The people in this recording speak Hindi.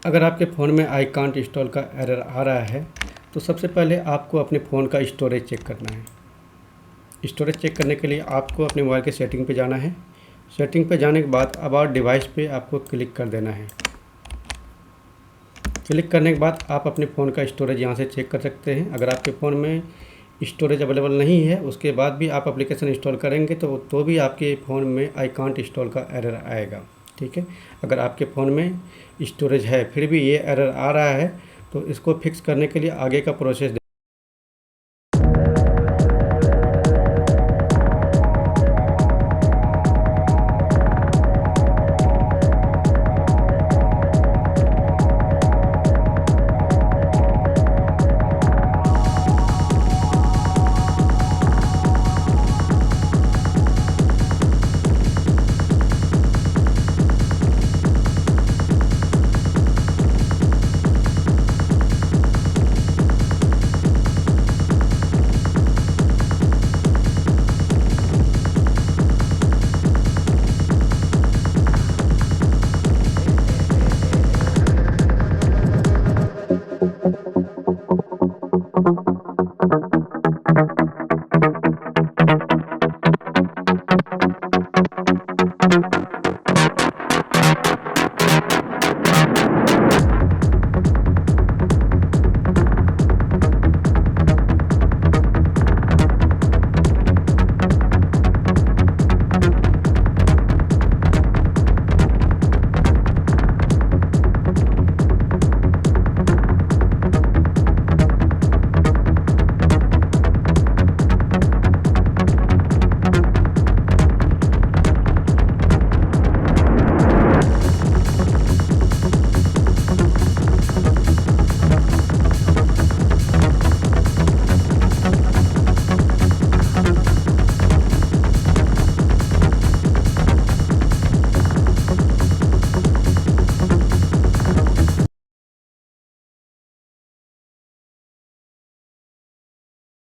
अगर आपके फ़ोन में आई कांट इंस्टॉल का एरर आ रहा है तो सबसे पहले आपको अपने फ़ोन का स्टोरेज चेक करना है। स्टोरेज चेक करने के लिए आपको अपने मोबाइल के सेटिंग पे जाना है। सेटिंग पे जाने के बाद अबाउट डिवाइस पे आपको क्लिक कर देना है। क्लिक करने के बाद आप अपने फ़ोन का स्टोरेज यहाँ से चेक कर सकते हैं। अगर आपके फ़ोन में स्टोरेज अवेलेबल नहीं है, उसके बाद भी आप एप्लीकेशन इंस्टॉल करेंगे तो भी आपके फ़ोन में आई कांट इंस्टॉल का एरर आएगा। ठीक है, अगर आपके फ़ोन में स्टोरेज है फिर भी ये एरर आ रहा है तो इसको फिक्स करने के लिए आगे का प्रोसेस